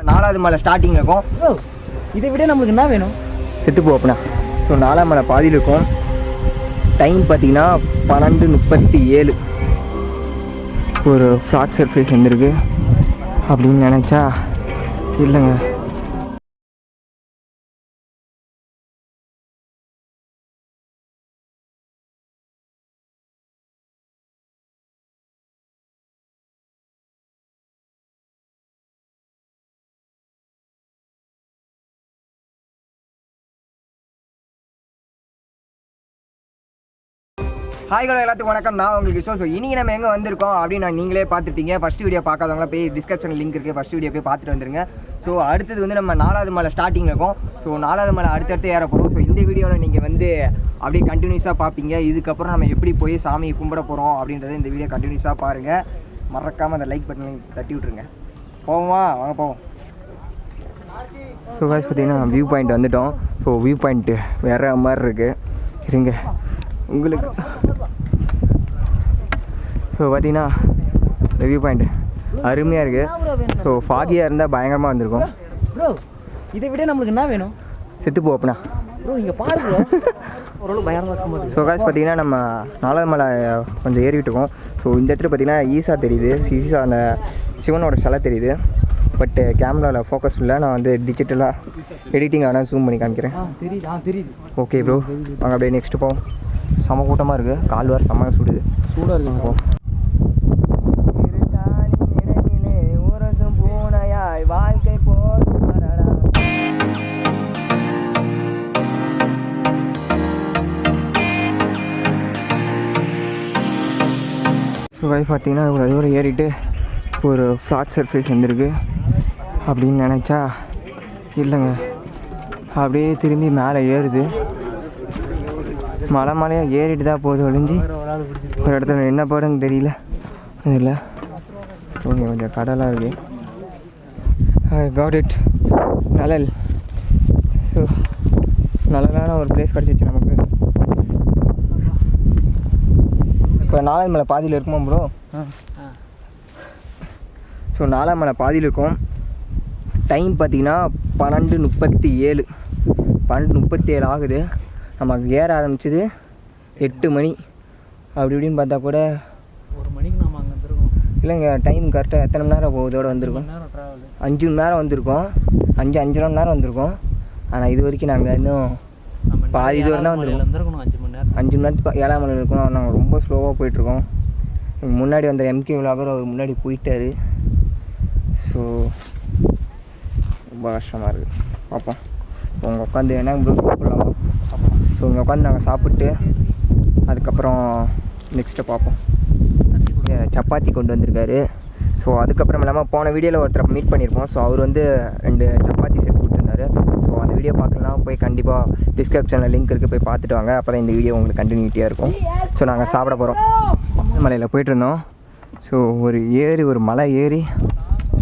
4வது மலை ஸ்டார்டிங்கில் இருக்கும். இதை விட நம்மளுக்கு என்ன வேணும்? செத்து போப்பண்ணா. ஸோ 4ஆம் மலை பாதியில் இருக்கும். டைம் பார்த்தீங்கன்னா 12:37. ஒரு ஃப்ளாட் சர்ஃபேஸ் வந்துருக்கு அப்படின்னு நினச்சா இல்லைங்க. ஹாய் ஹலோ எல்லாத்துக்கும் வணக்கம். நான் உங்களுக்கு ஸோ இன்றைக்கி நம்ம எங்கே வந்திருக்கோம் அப்படின்னு நீங்களே பார்த்துட்டீங்க. ஃபஸ்ட் வீடியோ பார்க்காதவங்களாம் போய் டிஸ்கிரிப்ஷனில் லிங்க் இருக்குது, ஃபஸ்ட் வீடியோ போய் பார்த்துட்டு வந்துருங்க. ஸோ அடுத்தது வந்து நம்ம 4வது மலை ஸ்டார்டிங்கில் இருக்கும். ஸோ 4வது மலை அடுத்தடுத்து ஏற போகிறோம். ஸோ இந்த வீடியோவில் நீங்கள் வந்து அப்படியே கண்டினியூஸாக பார்ப்பீங்க. இதுக்கப்புறம் நம்ம எப்படி போய் சாமியை கும்பிட போகிறோம் அப்படின்றத இந்த வீடியோ கண்டினியூஸாக பாருங்கள். மறக்காமல் அந்த லைக் பட்டனை தட்டி விட்ருங்க. போவோமா? வாங்க போவோம். ஸோ காய்ஸ் பார்த்தீங்கன்னா வியூ பாயிண்ட் வந்துவிட்டோம். ஸோ வியூ பாயிண்ட்டு வேறு மாதிரி இருக்குது. இருங்க உங்களுக்கு. ஸோ பார்த்தீங்கன்னா இந்த வியூ பாயிண்ட் அருமையாக இருக்குது. ஸோ ஃபாகியாக இருந்தால் பயங்கரமாக வந்திருக்கும். ப்ரோ இதை விட நம்மளுக்கு என்ன வேணும்? செத்து போப்பண்ணா. ப்ரோ இங்கே பாருங்க ஓரளவு பயங்கரமாக இருக்கும்போது. ஸோ காய்ஸ் பார்த்தீங்கன்னா நம்ம 4வது மலை கொஞ்சம் ஏறிட்டு இருக்கோம். ஸோ இந்த இடத்துல பார்த்தீங்கன்னா ஈசா தெரியுது. ஈசா அந்த சிவனோட சிலை தெரியுது. பட் கேமராவில் ஃபோக்கஸ் இல்லை. நான் வந்து டிஜிட்டலாக எடிட்டிங் ஆனால் ஜூம் பண்ணி காமிக்கிறேன். தெரியுது. ஓகே ப்ரோ வாங்க அப்படியே நெக்ஸ்ட்டு போவோம். செம கூட்டமாக இருக்குது. கால் வேறு செம்ம சுடுது. சூடாக இருக்குங்க. போ வாழ்க்கை பார்த்தீங்கன்னா இவ்வளோ தூரம் ஏறிட்டு ஒரு ஃப்ளாட் சர்ஃபேஸ் வந்துருக்கு அப்படின்னு நினச்சா இல்லைங்க. அப்படியே திரும்பி மேலே ஏறுது. மலையாக ஏறிட்டு தான் போகுது ஒழிஞ்சு ஒரு இடத்துல என்ன போடுறதுன்னு தெரியல. இதில் கொஞ்சம் கடலாக இருக்குது. காட் இட் நலல். ஸோ நலலான ஒரு பிளேஸ் கிடச்சிச்சு நமக்கு. இப்போ 4வது மலை பாதியில் இருக்குமா ப்ரோ? ஸோ 4ஆம் மலை பாதியில் இருக்கும். டைம் பார்த்தீங்கன்னா 12:37. 12:37 ஆகுது. நமக்கு ஏற ஆரம்பிச்சது 8 மணி. அப்படி இப்படின்னு பார்த்தா கூட 1 மணிக்கு நம்ம அங்கே வந்துருக்கோம். இல்லைங்க டைம் கரெக்டாக எத்தனை மணி நேரம் போகுதோட வந்திருக்கோம்? 5 மணி நேரம் வந்திருக்கோம். 5-5.5 மணி நேரம் வந்திருக்கோம். ஆனால் இது வரைக்கும் நாங்கள் இன்னும் பாதி தூரம் தான் வந்துருக்கோம். 5 மணி நேரத்துக்கு 7ஆம் மலை இருக்கணும். நாங்கள் ரொம்ப ஸ்லோவாக போயிட்டுருக்கோம். முன்னாடி வந்த எம்கே விலாகர் அவர் முன்னாடி போயிட்டார். ஸோ ரொம்ப கஷ்டமாக இருக்குது. பார்ப்போம். உங்கள் உட்காந்து என்ன ப்ரோ சாப்பிட்லாமா? ஸோ இங்கே உட்காந்து நாங்கள் சாப்பிட்டு அதுக்கப்புறம் நெக்ஸ்ட்டு பார்ப்போம். சப்பாத்தி கொண்டு வந்திருக்காரு. ஸோ அதுக்கப்புறம் இல்லாமல் போன வீடியோவில் ஒருத்தர் மீட் பண்ணியிருப்போம். ஸோ அவர் வந்து 2 சப்பாத்தி செட் கொடுத்துருந்தாரு. ஸோ அந்த வீடியோ பார்க்கலாம் போய் கண்டிப்பாக டிஸ்கிரிப்ஷனில் லிங்க் இருக்குது, போய் பார்த்துட்டு வாங்க. அப்போ தான் இந்த வீடியோ உங்களுக்கு கண்டினியூட்டியாக இருக்கும். ஸோ நாங்கள் சாப்பிட போகிறோம். மலையில் போயிட்டுருந்தோம். ஸோ ஒரு மலை ஏறி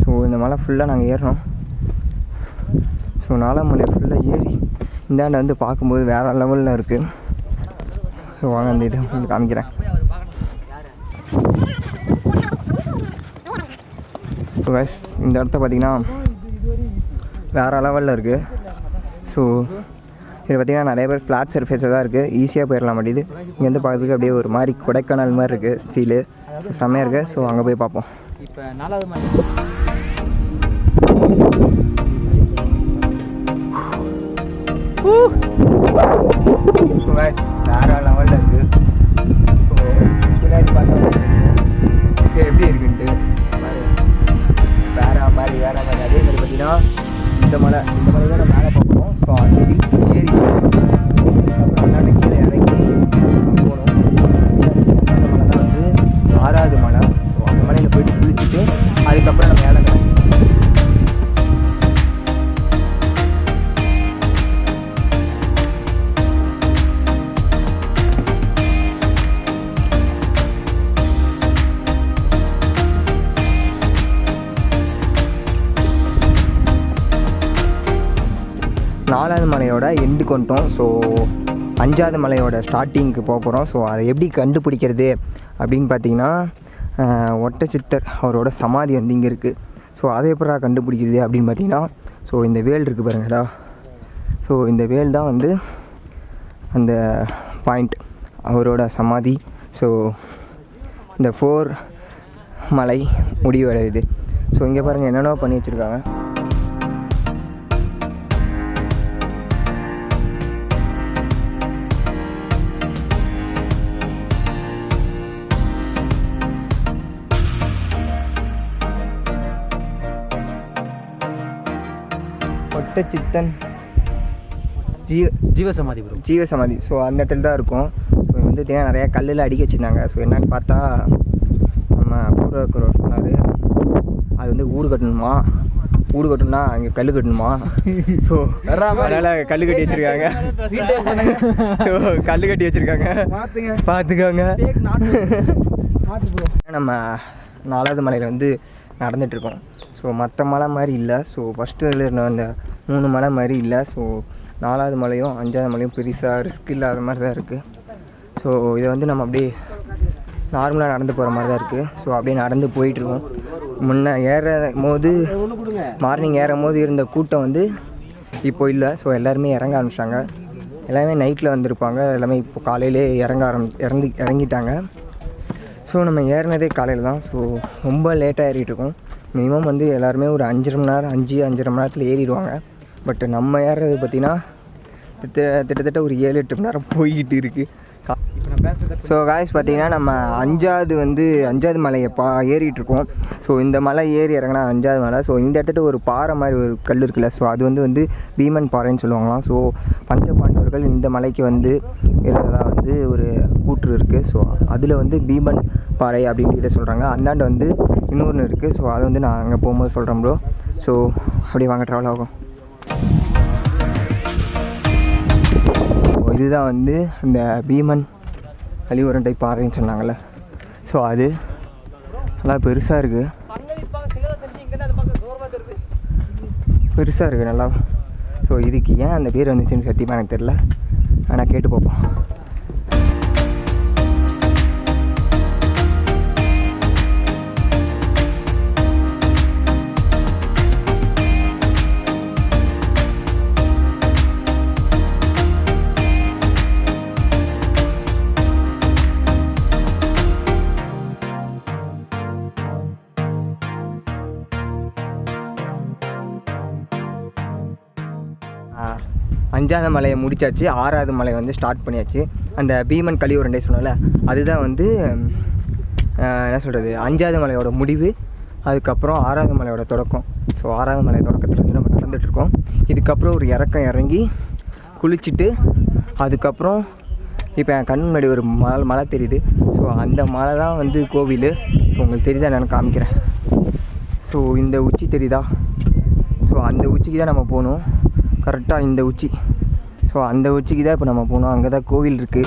ஸோ இந்த மலை ஃபுல்லாக நாங்கள் ஏறினோம். ஸோ 4ஆம் மலை ஃபுல்லாக ஏறி இந்தாண்ட வந்து பார்க்கும்போது வேறு லெவலில் இருக்குது. ஸோ வாங்க அந்த இது உங்களுக்கு காமிக்கிறேன். ஸோ கைஸ் இந்த இடத்த பார்த்திங்கன்னா வேறு லெவலில் இருக்குது. ஸோ இது பார்த்திங்கன்னா நிறைய பேர் ஃப்ளாட் சர்ஃபேஸாக தான் இருக்குது. ஈஸியாக போயிடலாம் மாட்டேது. இங்கேருந்து பார்க்குறதுக்கு அப்படியே ஒரு மாதிரி கொடைக்கானல் மாதிரி இருக்குது ஃபீலு. செம்மையாக இருக்குது. ஸோ அங்கே போய் பார்ப்போம். இப்போ 4வது மலை ஸோ கைஸ் வேறு லெவலில் இருக்குது. ஸோ பின்னாடி பார்த்தா எப்படி இருக்குன்ட்டு வேறு மாதிரி அதே மாதிரி பார்த்திங்கன்னா இந்த மலை தான் நம்ம மேலே பார்க்குறோம். ஸோ அந்த ஹில்ஸ் ஏறி அப்புறம் அந்தாண்ட கீழே இறங்கி போகணும். அந்த மலை தான் வந்து 6வது மலை. ஸோ அந்த மலையில் போயிட்டு குளிச்சுட்டு அதுக்கப்புறம் நம்ம மேலே கிளம்பி 4வது மலையோட எண்டு கொண்டோம். ஸோ 5வது மலையோட ஸ்டார்டிங்க்கு போக போகிறோம். ஸோ அதை எப்படி கண்டுபிடிக்கிறது அப்படின்னு பார்த்தீங்கன்னா ஒட்டச்சித்தர் அவரோட சமாதி வந்து இங்கே இருக்குது. ஸோ அதை எப்படா கண்டுபிடிக்கிறது அப்படின்னு பார்த்தீங்கன்னா, ஸோ இந்த வேல் இருக்குது பாருங்கடா. ஸோ இந்த வேல் தான் வந்து அந்த பாயிண்ட், அவரோட சமாதி. ஸோ இந்த 4 மலை முடிவடையுது. ஸோ இங்கே பாருங்கள் என்னென்ன பண்ணி வச்சுருக்காங்க. சித்தன் ஜீவசமாதி ப்ரோ, ஜீவசமாதி. ஸோ அந்த இடத்துல தான் இருக்கும். ஸோ இங்கே வந்து பார்த்தீங்கன்னா நிறையா கல்லில் அடுக்கி வச்சுருந்தாங்க. ஸோ என்னென்னு பார்த்தா நம்ம கூட இருக்கிறவர் சொன்னார், அது வந்து வீடு கட்டணுமா, வீடு கட்டணும்னா அங்கே கல் கட்டணுமா. ஸோ அதனால் கல் கட்டி வச்சுருக்காங்க. ஸோ கல் கட்டி வச்சுருக்காங்க, பார்த்துக்கோங்க. நம்ம 4வது மலையில் வந்து நடந்துகிட்ருக்கோம். ஸோ மற்ற மலை மாதிரி இல்லை. ஸோ ஃபஸ்ட்டு இருந்த அந்த 3 மலை மாதிரி இல்லை. ஸோ 4வது மலையும் 5வது மலையும் பெருசாக ரிஸ்க் இல்லாத மாதிரி தான் இருக்குது. ஸோ இதை வந்து நம்ம அப்படியே நார்மலாக நடந்து போகிற மாதிரி தான் இருக்குது. ஸோ அப்படியே நடந்து போயிட்டுருக்கோம். முன்னே மார்னிங் ஏறும் போது இருந்த கூட்டம் வந்து இப்போ இல்லை. ஸோ எல்லாருமே இறங்க ஆரம்பிச்சிட்டாங்க. எல்லாமே நைட்டில் வந்திருப்பாங்க. எல்லாமே இப்போ காலையிலே இறங்கிட்டாங்க. ஸோ நம்ம ஏறினதே காலையில் தான். ஸோ ரொம்ப லேட்டாக ஏறிட்டுருக்கோம். மினிமம் வந்து எல்லாருமே ஒரு 5.5 மணி நேரம் 5-5.5 மணி நேரத்தில் ஏறிடுவாங்க. பட் நம்ம ஏறுறது பார்த்திங்கன்னா கிட்டத்தட்ட ஒரு 7-8 மணி நேரம் போய்கிட்டு இருக்குது. ஸோ காய்ஸ் பார்த்திங்கன்னா நம்ம 5வது மலையை ஏறிட்டுருக்கோம். ஸோ இந்த மலை ஏறி இறங்கினா 5வது மலை. ஸோ இந்த இடத்துல ஒரு பாறை மாதிரி ஒரு கல் இருக்குல்ல, ஸோ அது வந்து பீமன் பாறைன்னு சொல்லுவாங்களாம். ஸோ பஞ்சபாண்டவர்கள் இந்த மலைக்கு வந்து இருந்ததாக வந்து ஒரு கூற்று இருக்குது. ஸோ அதில் வந்து பீமன் பாறை அப்படின்ட்டு சொல்கிறாங்க. அந்தாண்டு வந்து இன்னொன்று இருக்குது. ஸோ அதை வந்து நான் அங்கே போகும்போது சொல்கிறேன் ப்ரோ. ஸோ அப்படியே வாங்க ட்ராவல் ஆகும். இதுதான் வந்து இந்த பீமன் கலியுரண்டை பாறைன்னு சொன்னாங்கள்ல. ஸோ அது நல்லா பெருசாக இருக்குது, நல்லா. ஸோ இதுக்கு ஏன் அந்த பேர் வந்துச்சுன்னு சத்தியமாக எனக்கு தெரில. ஆனால் கேட்டு பார்ப்போம். அஞ்சாவது மலையை முடிச்சாச்சு, 6வது மலை வந்து ஸ்டார்ட் பண்ணியாச்சு. அந்த பீமன் கலியுரண்டை சொன்னால அதுதான் வந்து என்ன சொல்கிறது 5வது மலையோட முடிவு. அதுக்கப்புறம் 6வது மலையோட தொடக்கம். ஸோ 6வது மலை தொடக்கத்தில் வந்து நம்ம நடந்துகிட்ருக்கோம். இதுக்கப்புறம் ஒரு இறங்கி குளிச்சுட்டு அதுக்கப்புறம் இப்போ என் கண் முன்னாடி ஒரு மலை தெரியுது. ஸோ அந்த மலை தான் வந்து கோவில். ஸோ உங்களுக்கு தெரியுதா நான் காமிக்கிறேன். ஸோ இந்த உச்சி தெரியுதா? ஸோ அந்த உச்சிக்கு தான் நம்ம போகணும். கரெக்டாக இந்த உச்சி. ஸோ அந்த உச்சிக்கு தான் இப்போ நம்ம போகணும். அங்கே தான் கோவில் இருக்குது.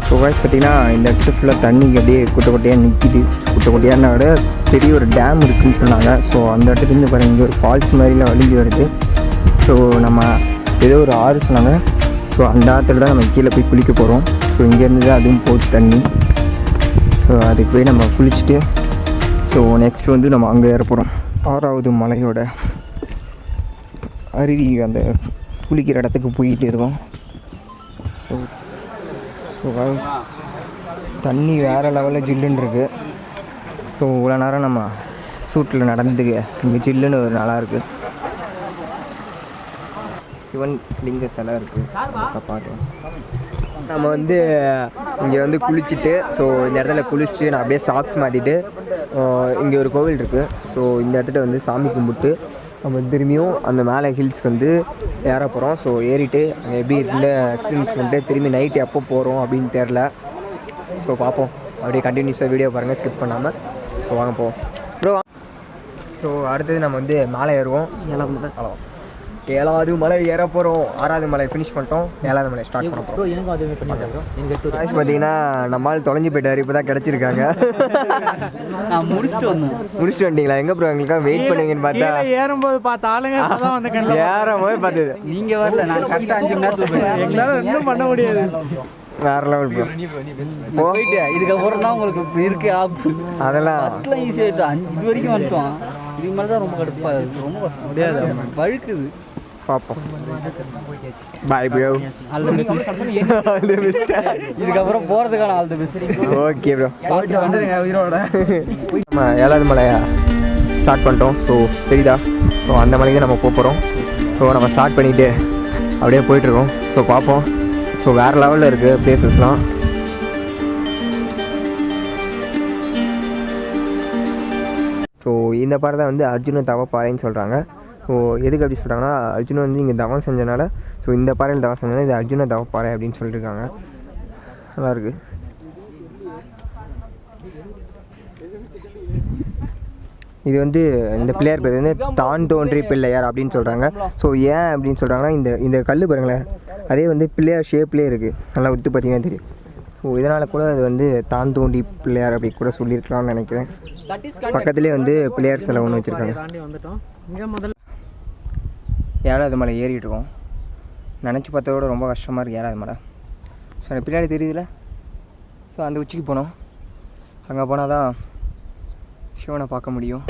ஸோ வாய்ஸ் பார்த்திங்கன்னா இந்த இடத்துல ஃபுல்லாக தண்ணி அப்படியே குட்டையாக நிற்கிது. குட்டையாக விட பெரிய ஒரு டேம் இருக்குதுன்னு சொன்னாங்க. ஸோ அந்த இடத்துலேருந்து பாருங்கள் இங்கே ஒரு ஃபால்ஸ் மாதிரிலாம் வலிஞ்சு வருது. ஸோ நம்ம ஏதோ ஒரு ஆறு சொன்னாங்க. ஸோ அந்த ஆற்றுல தான் நம்ம கீழே போய் குளிக்க போகிறோம். ஸோ இங்கேருந்து தான் அதுவும் போகுது தண்ணி. ஸோ அதுக்கு போய் நம்ம குளிச்சுட்டு ஸோ நெக்ஸ்ட் வந்து நம்ம அங்கே ஏற போகிறோம். 6வது மலையோட அருவி அந்த குளிக்கிற இடத்துக்கு போயிட்டு இருக்கோம். ஸோ தண்ணி வேறு லெவலில் ஜில்லுன்னு இருக்குது. ஸோ இவ்வளோ நேரம் நம்ம சூட்டில் நடந்துக்க இங்கே ஜில்லுன்னு ஒரு நல்லா இருக்குது. சிவன் லிங்க சிலை இருக்குது பார்க்கலாம். நம்ம வந்து இங்கே வந்து குளிச்சுட்டு ஸோ இந்த இடத்துல குளிச்சுட்டு நான் அப்படியே சாக்ஸ் மாற்றிட்டு இங்கே ஒரு கோவில் இருக்குது. ஸோ இந்த இடத்துல வந்து சாமி கும்பிட்டு நம்ம திரும்பியும் அந்த மேலே ஹில்ஸ்க்கு வந்து ஏற போகிறோம். ஸோ ஏறிட்டு அங்கே எப்படி இருக்குன்னு எக்ஸ்பீரியன்ஸ் பண்ணிட்டு திரும்பி நைட்டு எப்போ போகிறோம் அப்படின்னு தெரில. ஸோ பார்ப்போம். அப்படியே கண்டினியூஸாக வீடியோ பாருங்கள் ஸ்கிப் பண்ணாமல். ஸோ வாங்க போவோம் ப்ரோ. ஸோ அடுத்தது நம்ம வந்து மேலே ஏறுவோம். நல்லா 7வது மலை ஏற போகிறோம். 6வது மலை ஃபினிஷ் பண்ணிட்டோம். 7வது மலை ஸ்டார்ட் பண்ண போகிறோம். எனக்கு அதுவே பண்ணிட்டேன் ப்ரோ. எனக்கு பார்த்தீங்கன்னா நம்மால் தொலைஞ்சு போயிட்டார். இப்போ தான் கிடச்சிருக்காங்க. நான் முடிச்சுட்டு வந்துட்டீங்களா? எங்கே ப்ரோ எங்களுக்காக வெயிட் பண்ணுவீங்கன்னு பார்த்தா ஏறும்போது பார்த்த ஆளுங்க ஏறும்போது பார்த்தது நீங்கள் வரல. நான் கரெக்டாக 5 மணி நேரத்தில் போயிட்டேன். எங்களால் ஒன்றும் பண்ண முடியாது. வேற லெவல் ப்ரோ. போயிட்டு இதுக்கப்புறம் தான் உங்களுக்கு இருக்கு ஆப்பு. அதெல்லாம் ஃபஸ்ட்டில் ஈஸியாக இது வரைக்கும் வந்துட்டோம். இதுக்கு மேலே தான் ரொம்ப கடுப்பாக இருக்குது. ரொம்ப முடியாது, வழுக்குது. பார்ப்போம். Bye bro. இதுக்கப்புறம் போகிறதுக்கான all the best. Okay bro. போயிட்டு வந்துடுங்க உயிரோட. நம்ம 7வது மலையை ஸ்டார்ட் பண்ணிட்டோம். ஸோ தெரியுதா? ஸோ அந்த மலைக்கு தான் நம்ம போகிறோம். ஸோ நம்ம ஸ்டார்ட் பண்ணிவிட்டு அப்படியே போயிட்டுருக்கோம். ஸோ பார்ப்போம். ஸோ வேறு லெவலில் இருக்குது பிளேசஸ்லாம். ஸோ இந்த பாறை தான் வந்து அர்ஜுன தவ பாறைன்னு சொல்கிறாங்க. ஸோ எதுக்கு அப்படி சொல்கிறாங்கன்னா, அர்ஜுனன் வந்து இங்கே தவம் செஞ்சனால, ஸோ இந்த பாறையில் தவம் செஞ்சனால இது அர்ஜுன தவ பாறை அப்படின்னு சொல்லியிருக்காங்க. நல்லாயிருக்கு. இது வந்து இந்த பிள்ளையார் பேர் வந்து தான் தோன்றி பிள்ளையார் அப்படின்னு சொல்கிறாங்க. ஸோ ஏன் அப்படின்னு சொல்கிறாங்கன்னா, இந்த கல் பாருங்களேன், அதே வந்து பிள்ளையார் ஷேப்லேயே இருக்குது. நல்லா உத்து பார்த்தீங்கன்னா தெரியும். ஸோ இதனால் கூட அது வந்து தான் தோன்றி பிள்ளையார் அப்படி கூட சொல்லியிருக்கலாம்னு நினைக்கிறேன். பக்கத்துலேயே வந்து பிள்ளையார் சிலை ஒன்று வச்சுருக்காங்க. 7வது மலை ஏறிட்டு இருக்கோம். நினச்சி பார்த்ததோட ரொம்ப கஷ்டமாக இருக்குது 7வது மலை. ஸோ எனக்கு பின்னாடி தெரியுதுல, ஸோ அந்த உச்சிக்கு போனோம். அங்கே போனால் தான் சிவனை பார்க்க முடியும்.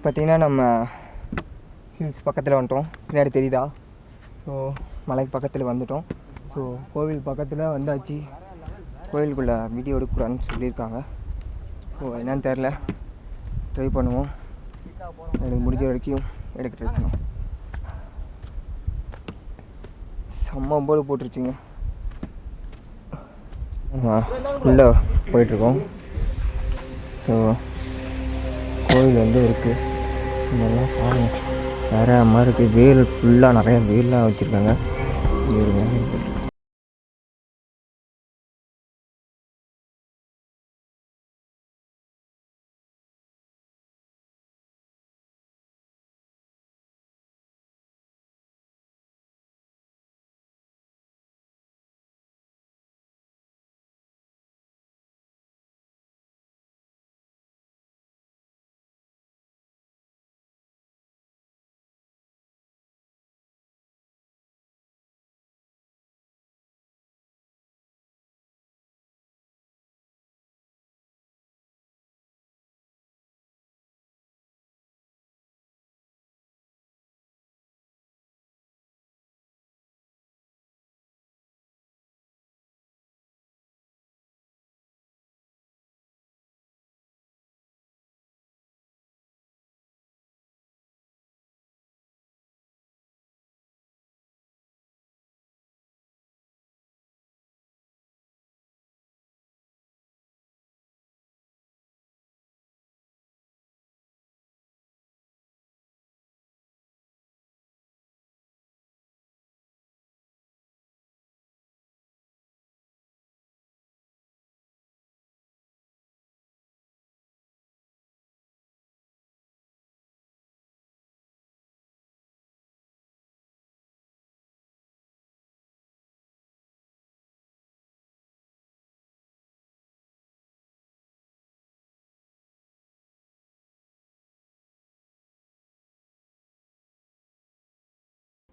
பார்த்தீங்கன்னா நம்ம ஹில்ஸ் பக்கத்தில் வந்துட்டோம். பின்னாடி தெரியுதா? ஸோ மலைக்கு பக்கத்தில் வந்துட்டோம். ஸோ கோவில் பக்கத்தில் வந்தாச்சு. கோவிலுக்குள்ளே வீடியோ எடுக்கக்கூடாதுன்னு சொல்லியிருக்காங்க. ஸோ என்னன்னு தெரில, ட்ரை பண்ணுவோம். எனக்கு முடிஞ்ச வரைக்கும் எடுக்க ட்ரை பண்ணுவோம். செம்ம போல் போட்டுருச்சுங்க. உள்ளே போயிட்டுருக்கோம். ஸோ கோவில் வந்து இருக்குது. இதெல்லாம் பாருங்க, வேறு மாதிரி இருக்குது. வேல் ஃபுல்லாக நிறைய வேல்லாம் வச்சுருக்காங்க.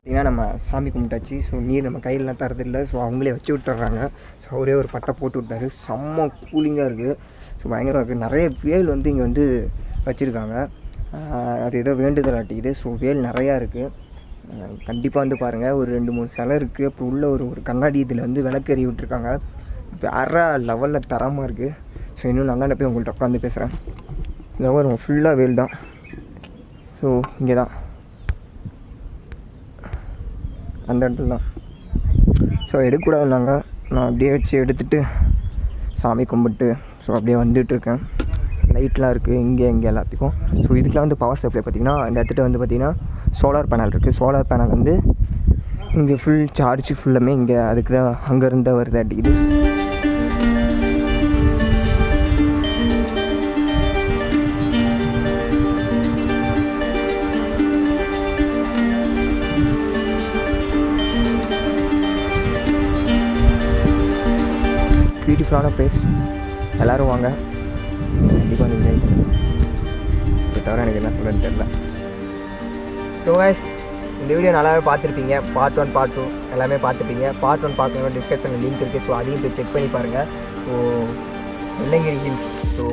ஏன்னா நம்ம சாமி கும்பிட்டாச்சு. ஸோ நீர் நம்ம கையிலலாம் தரதில்லை. ஸோ அவங்களே வச்சு விட்டுறாங்க. ஸோ அவரே ஒரு பட்டை போட்டு விட்டார். செம்ம கூலிங்காக இருக்குது. ஸோ பயங்கரமாக இருக்குது. நிறைய வேல் வந்து இங்கே வந்து வச்சுருக்காங்க. அது ஏதோ வேண்டுதல் ஆட்டிக்குது. ஸோ வேல் நிறையா இருக்குது. கண்டிப்பாக வந்து பாருங்கள். ஒரு 2-3 சிலை இருக்குது. அப்புறம் உள்ள ஒரு கண்ணாடி இதில் வந்து விளக்கறி விட்டுருக்காங்க. வேறு லெவலில் தரமாக இருக்குது. ஸோ இன்னும் நல்லா போய் உங்கள்கிட்ட உட்காந்து பேசுகிறேன். இந்த மாதிரி ஃபுல்லாக வேல் தான். ஸோ இங்கே தான் அந்த இடத்துல தான். ஸோ எடுக்கக்கூடாதுன்னாங்க. நான் அப்படியே வச்சு எடுத்துகிட்டு சாமி கும்பிட்டு ஸோ அப்படியே வந்துட்டுருக்கேன். லைட்லாம் இருக்குது இங்கே எல்லாத்துக்கும். ஸோ இதுக்கெலாம் வந்து பவர் சப்ளை பார்த்திங்கன்னா இந்த இடத்துல வந்து பார்த்திங்கன்னா சோலார் பேனல் இருக்குது. சோலார் பேனல் வந்து இங்கே ஃபுல் சார்ஜ் ஃபுல்லாமே இங்கே அதுக்கு தான் அங்கேருந்து வருது அடிக்குது. பியூட்டிஃபுல்லான பிளேஸ், எல்லோரும் வாங்க, கண்டிப்பாக வந்து என்ஜாய் பண்ணுங்கள். இதை தவிர எனக்கு என்ன சொல்கிறேன்னு தெரில. ஸோ கைஸ், இந்த வீடியோ நல்லாவே பார்த்துருப்பீங்க. பார்ட் 1 பார்ட் 2 எல்லாமே பார்த்துப்பீங்க. பார்ட் 1 பார்க்கணும் டிஸ்கிரிப்ஷனில் லிங்க் இருக்குது. ஸோ அதையும் போய் செக் பண்ணி பாருங்கள். ஸோ வெள்ளங்கிரி ஹில்ஸ் ஸோ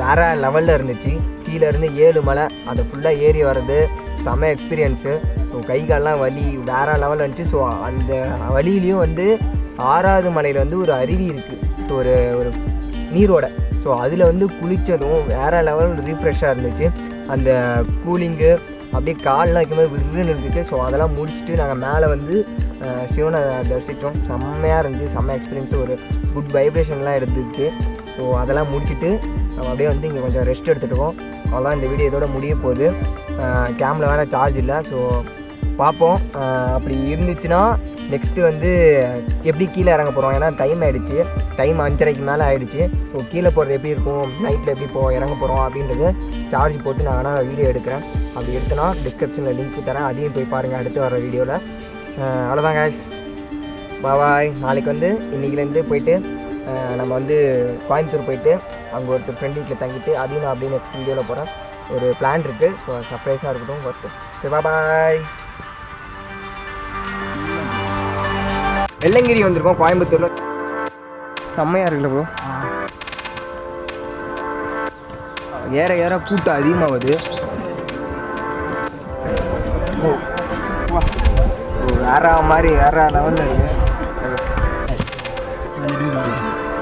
வேறு லெவலில் இருந்துச்சு. கீழே இருந்து 7 மலை அதை ஃபுல்லாக ஏறி வர்றது செம்ம எக்ஸ்பீரியன்ஸு. ஸோ கை கால்லாம் வலி வேறு லெவலில் இருந்துச்சு. ஸோ அந்த வழியிலையும் வந்து 6வது மலையில் வந்து ஒரு அருவி இருக்குது. ஸோ ஒரு நீரோட. ஸோ அதில் வந்து குளித்ததும் வேறு லெவல் ரீஃப்ரெஷ்ஷாக இருந்துச்சு. அந்த கூலிங்கு அப்படியே கால்லாம் வைக்கும்போது விருன்னு இருந்துச்சு. ஸோ அதெல்லாம் முடிச்சுட்டு நாங்கள் மேலே வந்து சிவனை தரிசித்தோம். செம்மையாக இருந்துச்சு, செம்ம எக்ஸ்பீரியன்ஸு, ஒரு குட் வைப்ரேஷன்லாம் இருந்துச்சு. ஸோ அதெல்லாம் முடிச்சுட்டு நம்ம அப்படியே வந்து இங்கே கொஞ்சம் ரெஸ்ட் எடுத்துகிட்டுருக்கோம். அவ்வளோதான், இந்த வீடியோ இதோட முடிய போகுது. கேமில் வேறு சார்ஜ் இல்லை. ஸோ பார்ப்போம். அப்படி இருந்துச்சுன்னா நெக்ஸ்ட்டு வந்து எப்படி கீழே இறங்க போகிறோம். ஏன்னா டைம் ஆகிடுச்சு, டைம் 5:30க்கு மேலே ஆகிடுச்சு. ஸோ கீழே போகிறது எப்படி இருக்கும், நைட்டில் எப்படி இறங்க போகிறோம் அப்படின்றது சார்ஜ் போட்டு நான் வேணால் வீடியோ எடுக்கிறேன். அப்படி எடுத்தனா டிஸ்கிரிப்ஷனில் லிங்க் தரேன், அதையும் போய் பாருங்கள் அடுத்து வர வீடியோவில். அவ்வளோதான் கைஸ், பாய். நாளைக்கு வந்து இன்றைக்கிலேருந்து போயிட்டு நம்ம வந்து கோயம்புத்தூர் போயிட்டு அங்கே ஒருத்தர் ஃப்ரெண்ட் வீட்டில் தங்கிட்டு அதையும் நான் அப்படியே நெக்ஸ்ட் வீடியோவில் போகிறேன். ஒரு பிளான் இருக்குது. ஸோ சர்ப்ரைஸாக இருக்கட்டும் ஒர்த்து. சரி, பாய். வெள்ளங்கிரி வந்திருக்கோம் கோயம்புத்தூரில். செம்மையாக இருக்குல்ல ப்ரோ. ஏற கூட்டம் அதிகமாகுது. வேற மாதிரி வேற லெவலில் இருக்குது.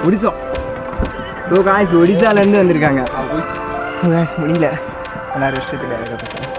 ஒடிசா. ஸோ காய்ஸ் ஒடிசாலேருந்து வந்திருக்காங்க. ஸோ காய்ஸ் முடியல, ஆனால் ரெஸ்ட் எடுத்துக்க.